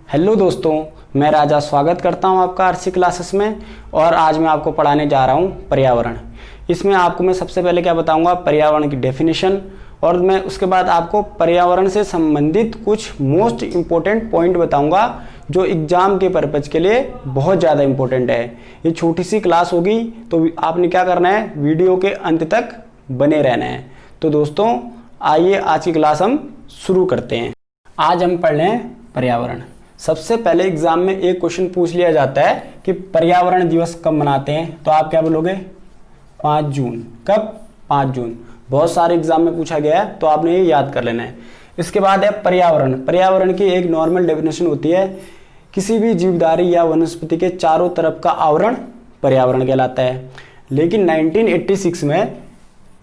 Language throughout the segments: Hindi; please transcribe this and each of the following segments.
हेलो दोस्तों, मैं राजा स्वागत करता हूं आपका आरसी क्लासेस में। और आज मैं आपको पढ़ाने जा रहा हूं पर्यावरण। इसमें आपको मैं सबसे पहले क्या बताऊंगा, पर्यावरण की डेफिनेशन, और मैं उसके बाद आपको पर्यावरण से संबंधित कुछ मोस्ट इम्पोर्टेंट पॉइंट बताऊंगा जो एग्जाम के पर्पज के लिए बहुत ज़्यादा इम्पोर्टेंट है। ये छोटी सी क्लास होगी तो आपने क्या करना है, वीडियो के अंत तक बने रहना है। तो दोस्तों आइए आज की क्लास हम शुरू करते हैं। आज हम पढ़ रहे हैं पर्यावरण। सबसे पहले एग्जाम में एक क्वेश्चन पूछ लिया जाता है कि पर्यावरण दिवस कब मनाते हैं, तो आप क्या बोलोगे 5 जून। कब? 5 जून। बहुत सारे एग्जाम में पूछा गया है तो आपने ये याद कर लेना है। इसके बाद है पर्यावरण। पर्यावरण की एक नॉर्मल डेफिनेशन होती है, किसी भी जीवधारी या वनस्पति के चारों तरफ का आवरण पर्यावरण कहलाता है। लेकिन 1986 में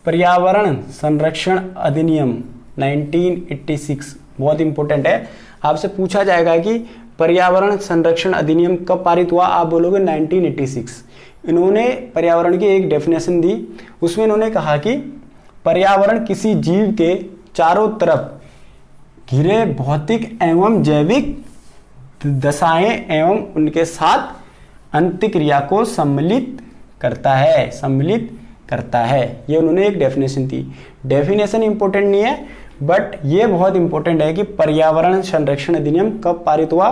पर्यावरण संरक्षण अधिनियम 1986 बहुत इंपॉर्टेंट है। आपसे पूछा जाएगा कि पर्यावरण संरक्षण अधिनियम कब पारित हुआ, आप बोलोगे 1986। इन्होंने पर्यावरण की एक डेफिनेशन दी, उसमें इन्होंने कहा कि पर्यावरण किसी जीव के चारों तरफ घिरे भौतिक एवं जैविक दशाएं एवं उनके साथ अंतःक्रिया को सम्मिलित करता है। ये उन्होंने एक डेफिनेशन दी। डेफिनेशन इंपॉर्टेंट नहीं है बट ये बहुत इंपॉर्टेंट है कि पर्यावरण संरक्षण अधिनियम कब पारित हुआ,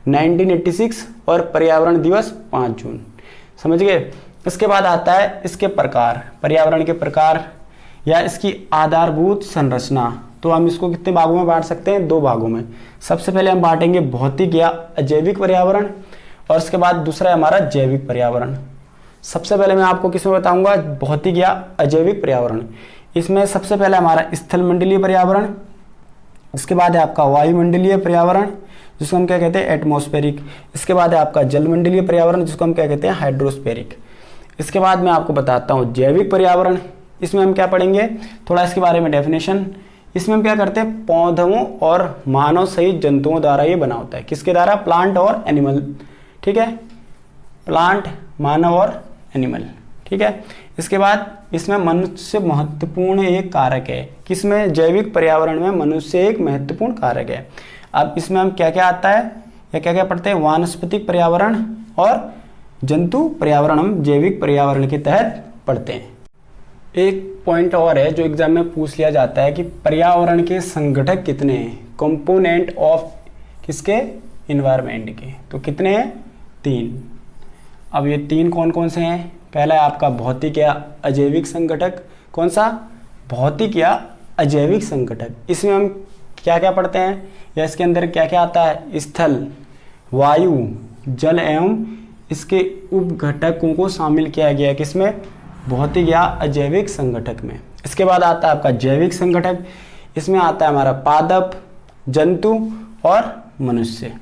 1986, और पर्यावरण दिवस 5 जून। समझ गए। इसके बाद आता है इसके प्रकार, पर्यावरण के प्रकार या इसकी आधारभूत संरचना। तो हम इसको कितने भागों में बांट सकते हैं, 2 भागों में। सबसे पहले हम बांटेंगे भौतिक या अजैविक पर्यावरण, और उसके बाद दूसरा है हमारा जैविक पर्यावरण। सबसे पहले मैं आपको किसमें बताऊंगा, भौतिक या अजैविक पर्यावरण। इसमें सबसे पहले हमारा स्थल मंडलीय पर्यावरण, इसके बाद है आपका वायुमंडलीय पर्यावरण जिसको हम क्या कहते हैं एटमॉस्फेरिक, इसके बाद है आपका जलमंडलीय पर्यावरण जिसको हम क्या कहते हैं हाइड्रोस्फेरिक। इसके बाद मैं आपको बताता हूँ जैविक पर्यावरण। इसमें हम क्या पढ़ेंगे, थोड़ा इसके बारे में डेफिनेशन। इसमें हम क्या करते हैं, पौधों और मानव सहित जंतुओं द्वारा ये बना होता है। किसके द्वारा, प्लांट और एनिमल। ठीक है, प्लांट, मानव और एनिमल। ठीक है। इसके बाद इसमें मनुष्य महत्वपूर्ण एक कारक है। किसमें, जैविक पर्यावरण में मनुष्य एक महत्वपूर्ण कारक है। अब इसमें हम क्या क्या आता है या क्या क्या पढ़ते हैं, वानस्पतिक पर्यावरण और जंतु पर्यावरण हम जैविक पर्यावरण के तहत पढ़ते हैं। एक पॉइंट और है जो एग्जाम में पूछ लिया जाता है कि पर्यावरण के संगठक कितने हैं, कंपोनेंट ऑफ किसके, इन्वायरमेंट के। तो कितने हैं, 3। अब ये 3 कौन कौन से हैं, पहला है आपका भौतिक या अजैविक संगठक। कौन सा, भौतिक या अजैविक संगठक। इसमें हम क्या क्या पढ़ते हैं या इसके अंदर क्या क्या आता है, स्थल, वायु, जल एवं इसके उपघटकों को शामिल किया गया है किसमें, भौतिक या अजैविक संगठक में। इसके बाद आता है आपका जैविक संगठक। इसमें आता है हमारा पादप, जंतु और मनुष्य।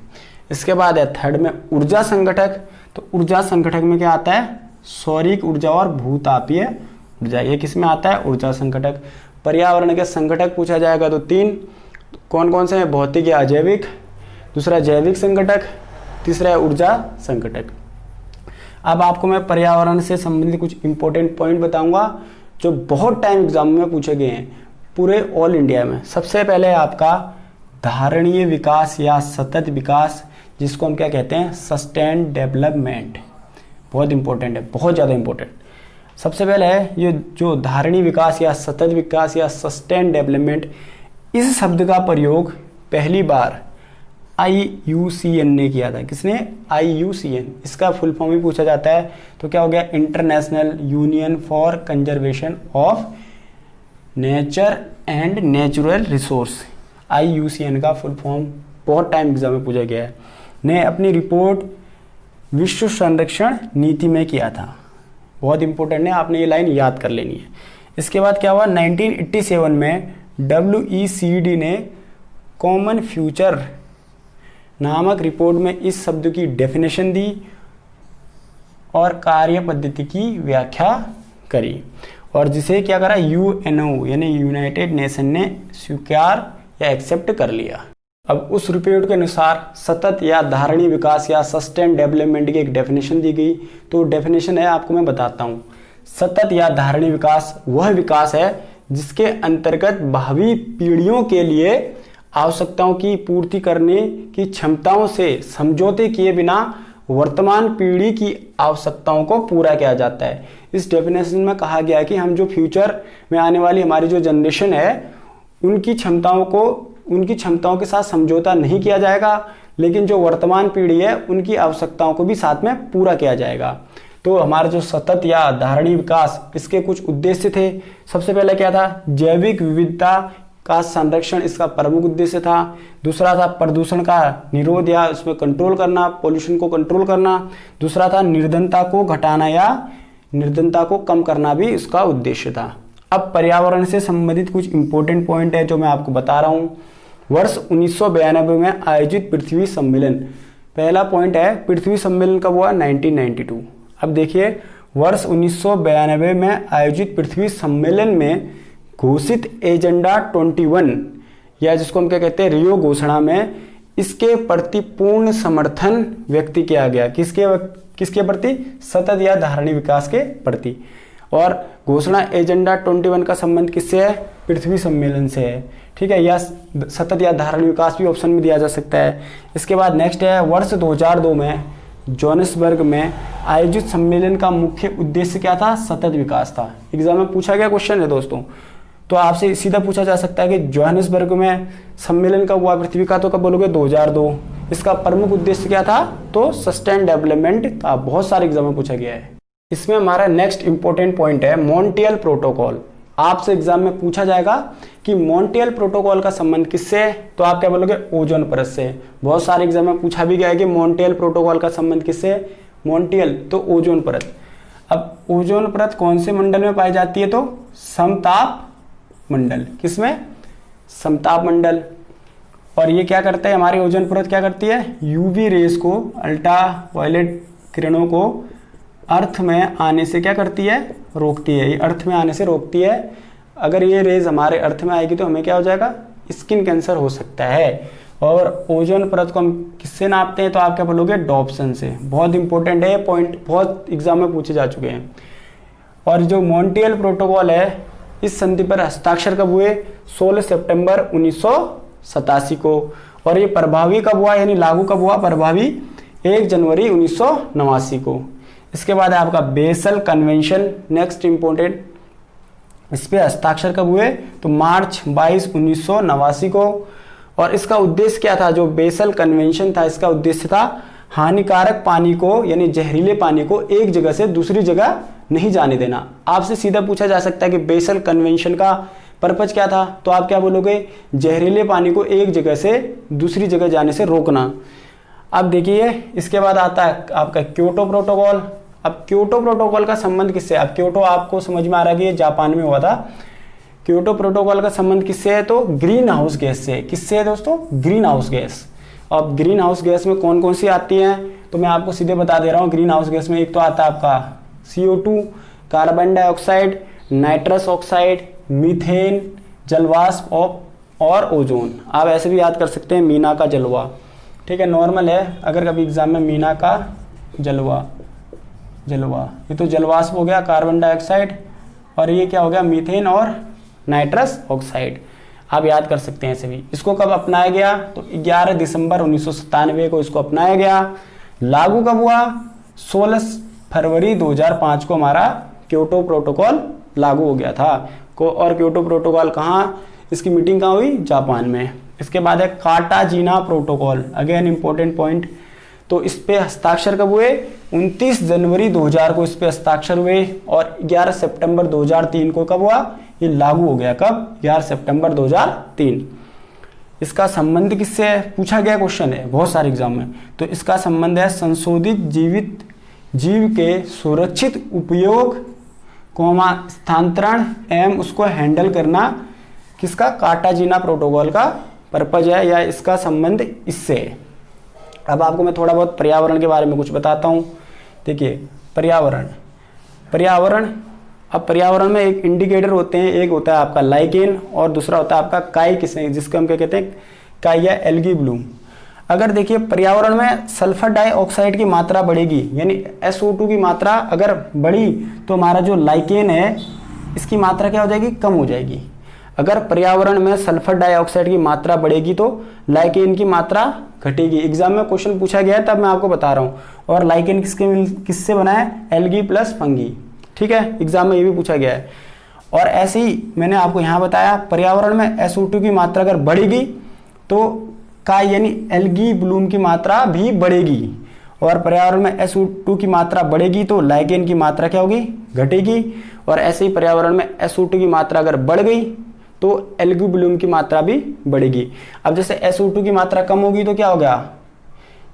इसके बाद है थर्ड में ऊर्जा संगठक। तो ऊर्जा संगठक में क्या आता है, सौरिक ऊर्जा और भूतापीय ऊर्जा। ये किसमें आता है, ऊर्जा संगठक। पर्यावरण के संगठक पूछा जाएगा तो 3 कौन कौन से हैं, भौतिक या अजैविक, दूसरा जैविक संगठक, तीसरा है ऊर्जा संगठक। अब आपको मैं पर्यावरण से संबंधित कुछ इंपॉर्टेंट पॉइंट बताऊंगा जो बहुत टाइम एग्जाम में पूछे गए हैं पूरे ऑल इंडिया में। सबसे पहले है आपका धारणीय विकास या सतत विकास, जिसको हम क्या कहते हैं, सस्टेन्ड डेवलपमेंट। बहुत इंपॉर्टेंट है, बहुत ज़्यादा इंपॉर्टेंट। सबसे पहले है ये जो धारणीय विकास या सतत विकास या सस्टेन्ड डेवलपमेंट, इस शब्द का प्रयोग पहली बार IUCN ने किया था। किसने, IUCN। इसका फुल फॉर्म भी पूछा जाता है तो क्या हो गया, international union for conservation of nature and natural resource. IUCN का फुल फॉर्म बहुत टाइम एग्जाम में पूछा गया है, ने अपनी रिपोर्ट विश्व संरक्षण नीति में किया था। बहुत इंपॉर्टेंट है, आपने ये लाइन याद कर लेनी है। इसके बाद क्या हुआ, 1987 में WECD ने कॉमन फ्यूचर नामक रिपोर्ट में इस शब्द की डेफिनेशन दी और कार्य पद्धति की व्याख्या करी, और जिसे क्या करा, UNO यानी यूनाइटेड नेशन ने स्वीकार या एक्सेप्ट कर लिया। अब उस रिपोर्ट के अनुसार सतत या धारणीय विकास या सस्टेन डेवलपमेंट की एक डेफिनेशन दी गई। तो डेफिनेशन है आपको मैं बताता हूँ। सतत या धारणीय विकास वह विकास है जिसके अंतर्गत भावी पीढ़ियों के लिए आवश्यकताओं की पूर्ति करने की क्षमताओं से समझौते किए बिना वर्तमान पीढ़ी की आवश्यकताओं को पूरा किया जाता है। इस डेफिनेशन में कहा गया है कि हम जो फ्यूचर में आने वाली हमारी जो जनरेशन है उनकी क्षमताओं के साथ समझौता नहीं किया जाएगा, लेकिन जो वर्तमान पीढ़ी है उनकी आवश्यकताओं को भी साथ में पूरा किया जाएगा। तो हमारा जो सतत या धारणीय विकास, इसके कुछ उद्देश्य थे। सबसे पहले क्या था, जैविक विविधता का संरक्षण इसका प्रमुख उद्देश्य था। दूसरा था प्रदूषण का निरोध या उसमें कंट्रोल करना, पोल्यूशन को कंट्रोल करना। दूसरा था निर्धनता को घटाना या निर्धनता को कम करना भी इसका उद्देश्य था। अब पर्यावरण से संबंधित कुछ इंपॉर्टेंट पॉइंट है जो मैं आपको बता रहा हूँ। वर्ष 1992 में आयोजित पृथ्वी सम्मेलन, पहला पॉइंट है पृथ्वी सम्मेलन कब हुआ, 1992। अब देखिए वर्ष 1992 में आयोजित पृथ्वी सम्मेलन में घोषित एजेंडा 21 या जिसको हम क्या कहते हैं रियो घोषणा में इसके प्रति पूर्ण समर्थन व्यक्त किया गया। किसके प्रति, सतत या धारणीय विकास के प्रति। और घोषणा एजेंडा 21 का संबंध किससे है, पृथ्वी सम्मेलन से है। ठीक है, या सतत या धारणीय विकास भी ऑप्शन में दिया जा सकता है। इसके बाद नेक्स्ट है वर्ष 2002 में जोहानिसबर्ग में आयोजित सम्मेलन का मुख्य उद्देश्य क्या था, सतत विकास था। एग्जाम में पूछा गया क्वेश्चन है दोस्तों, तो आपसे सीधा पूछा जा सकता है कि जोहानिसबर्ग में सम्मेलन कब हुआ पृथ्वी का, तो कब बोलोगे 2002। इसका प्रमुख उद्देश्य क्या था, तो सस्टेन डेवलपमेंट था। बहुत सारे एग्जाम में पूछा गया है। इसमें हमारा नेक्स्ट इंपॉर्टेंट पॉइंट है मॉन्ट्रियल प्रोटोकॉल। आपसे एग्जाम में पूछा जाएगा कि मॉन्ट्रियल प्रोटोकॉल का संबंध किससे है, तो आप क्या बोलोगे ओजोन परत से। बहुत सारे एग्जाम में पूछा भी गया है कि मॉन्ट्रियल प्रोटोकॉल का संबंध किससे है, मॉन्ट्रियल तो ओजोन परत। अब ओजोन परत कौन से मंडल में पाई जाती है, तो समताप मंडल। किसमें, समताप मंडल। और ये क्या करता है, हमारी ओजोन परत क्या करती है, यूवी रेस को, अल्ट्रा वायलेट किरणों को अर्थ में आने से क्या करती है, रोकती है। ये अर्थ में आने से रोकती है। अगर ये रेज हमारे अर्थ में आएगी तो हमें क्या हो जाएगा, स्किन कैंसर हो सकता है। और ओजोन परत को हम किससे नापते हैं, तो आप क्या बोलोगे डॉप्सन से। बहुत इंपॉर्टेंट है ये पॉइंट, बहुत एग्जाम में पूछे जा चुके हैं। और जो मॉन्ट्रियल प्रोटोकॉल है, इस संधि पर हस्ताक्षर कब हुए, 16 सितंबर 1987 को। और ये प्रभावी कब हुआ, यानी लागू कब हुआ, प्रभावी 1 जनवरी 1989 को। इसके बाद है आपका बेसल कन्वेंशन, नेक्स्ट इंपॉर्टेंट, इस पे हस्ताक्षर कब हुए, तो मार्च 22 1989 को। और इसका उद्देश्य क्या था, जो बेसल कन्वेंशन था इसका उद्देश्य था हानिकारक पानी को, यानी जहरीले पानी को एक जगह से दूसरी जगह नहीं जाने देना। आपसे सीधा पूछा जा सकता है कि बेसल कन्वेंशन का पर्पज क्या था, तो आप क्या बोलोगे, जहरीले पानी को एक जगह से दूसरी जगह जाने से रोकना। अब देखिए इसके बाद आता है आपका क्योटो प्रोटोकॉल। अब क्योटो प्रोटोकॉल का संबंध किससे, अब क्योटो आपको समझ में आ रहा है कि ये जापान में हुआ था। क्योटो प्रोटोकॉल का संबंध किससे है, तो ग्रीन हाउस गैस से। किससे है दोस्तों, ग्रीन हाउस गैस। अब ग्रीन हाउस गैस में कौन कौन सी आती हैं, तो मैं आपको सीधे बता दे रहा हूँ। ग्रीन हाउस गैस में एक तो आता है आपका CO2, carbon dioxide, nitrous oxide, methane, जलवाष्प और ओजोन। आप ऐसे भी याद कर सकते हैं मीना का जलवा। ठीक है, नॉर्मल है, अगर कभी एग्जाम में मीना का जलवा, ये तो जलवाष्प हो गया, कार्बन डाइऑक्साइड, और ये क्या हो गया, मीथेन और नाइट्रस ऑक्साइड। आप याद कर सकते हैं ऐसे भी। इसको कब अपनाया गया, तो 11 दिसंबर 1997 को इसको अपनाया गया। लागू कब हुआ, 16 फरवरी 2005 को हमारा क्योटो प्रोटोकॉल लागू हो गया था। और क्योटो प्रोटोकॉल कहाँ, इसकी मीटिंग कहाँ हुई, जापान में। इसके बाद है कार्टाजीना प्रोटोकॉल, अगेन इंपॉर्टेंट पॉइंट। तो इस पे हस्ताक्षर कब हुए, 29 जनवरी 2000 को इस पे हस्ताक्षर हुए। और 11 सितंबर 2003 को कब हुआ, ये लागू हो गया। कब, 11 सितंबर 2003। इसका संबंध किससे है, पूछा गया क्वेश्चन है बहुत सारे एग्जाम में। तो इसका संबंध है संशोधित जीवित जीव के सुरक्षित उपयोग, स्थानांतरण एवं उसको हैंडल करना। किसका, कार्टाजीना प्रोटोकॉल का पर्पज है, या इसका संबंध इससे है। अब आपको मैं थोड़ा बहुत पर्यावरण के बारे में कुछ बताता हूँ। देखिए पर्यावरण, अब पर्यावरण में एक इंडिकेटर होते हैं, एक होता है आपका लाइकेन और दूसरा होता है आपका काई, जिसको हम क्या कहते हैं, काई या एल्गी ब्लूम। अगर देखिए पर्यावरण में सल्फर डाइऑक्साइड की मात्रा बढ़ेगी, यानी SO2 की मात्रा अगर बढ़ी, तो हमारा जो लाइकेन है इसकी मात्रा क्या हो जाएगी, कम हो जाएगी। अगर पर्यावरण में सल्फर डाइऑक्साइड की मात्रा बढ़ेगी तो लाइकेन की मात्रा घटेगी। एग्जाम में क्वेश्चन पूछा गया है, तब मैं आपको बता रहा हूँ। और लाइकेन किससे बना है? Algae plus fungi. ठीक है, एग्जाम में ये भी पूछा गया है। और ऐसे ही मैंने आपको यहाँ बताया, पर्यावरण में SO2 की मात्रा अगर बढ़ेगी तो का यानी एल्गी ब्लूम की मात्रा भी बढ़ेगी। और पर्यावरण में SO2 की मात्रा बढ़ेगी तो लाइकेन की मात्रा क्या होगी? घटेगी। और ऐसे ही पर्यावरण में SO2 की मात्रा अगर बढ़ गई तो एल्गी ब्लूम की मात्रा भी बढ़ेगी। अब जैसे SO2 की मात्रा कम होगी तो क्या हो गया?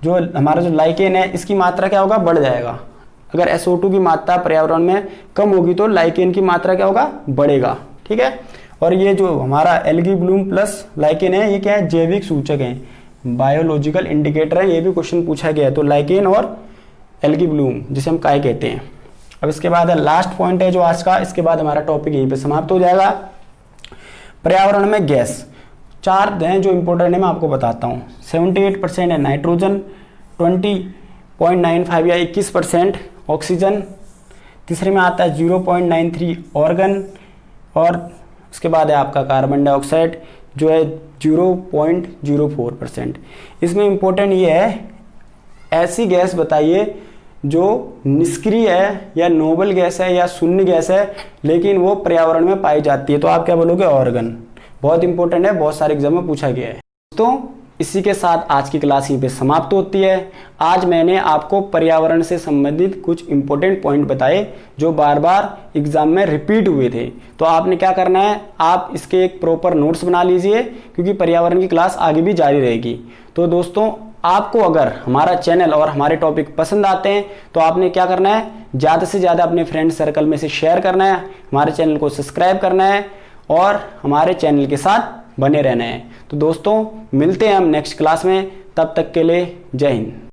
जो हमारा जो लाइकेन है इसकी मात्रा क्या होगा? बढ़ जाएगा। अगर SO2 की मात्रा पर्यावरण में कम होगी तो लाइकेन की मात्रा क्या होगा? बढ़ेगा। ठीक है। और ये जो हमारा एल्गी ब्लूम प्लस लाइकेन है, ये क्या है? जैविक सूचक है, बायोलॉजिकल इंडिकेटर है। ये भी क्वेश्चन पूछा गया है। तो लाइकेन और एल्गी ब्लूम, जिसे हम काय कहते हैं। अब इसके बाद लास्ट पॉइंट है जो आज का, इसके बाद हमारा टॉपिक यहीं पे समाप्त हो जाएगा। पर्यावरण में गैस 4 हैं जो इंपॉर्टेंट है, मैं आपको बताता हूँ। 78% है नाइट्रोजन, 20.95 या 21% ऑक्सीजन, तीसरे में आता है 0.93 ऑर्गन, और उसके बाद है आपका कार्बन डाइऑक्साइड जो है 0.04%। इसमें इंपॉर्टेंट ये है, ऐसी गैस बताइए जो निष्क्रिय है या नोबल गैस है या शून्य गैस है लेकिन वो पर्यावरण में पाई जाती है। तो आप क्या बोलोगे? ऑर्गन। बहुत इंपॉर्टेंट है, बहुत सारे एग्जाम में पूछा गया है। तो इसी के साथ आज की क्लास यहीं पे समाप्त होती है। आज मैंने आपको पर्यावरण से संबंधित कुछ इंपॉर्टेंट पॉइंट बताए जो बार बार एग्जाम में रिपीट हुए थे। तो आपने क्या करना है, आप इसके एक प्रॉपर नोट्स बना लीजिए क्योंकि पर्यावरण की क्लास आगे भी जारी रहेगी। तो दोस्तों, आपको अगर हमारा चैनल और हमारे टॉपिक पसंद आते हैं तो आपने क्या करना है, ज़्यादा से ज़्यादा अपने फ्रेंड सर्कल में से शेयर करना है, हमारे चैनल को सब्सक्राइब करना है और हमारे चैनल के साथ बने रहना है। तो दोस्तों, मिलते हैं हम नेक्स्ट क्लास में। तब तक के लिए जय हिंद।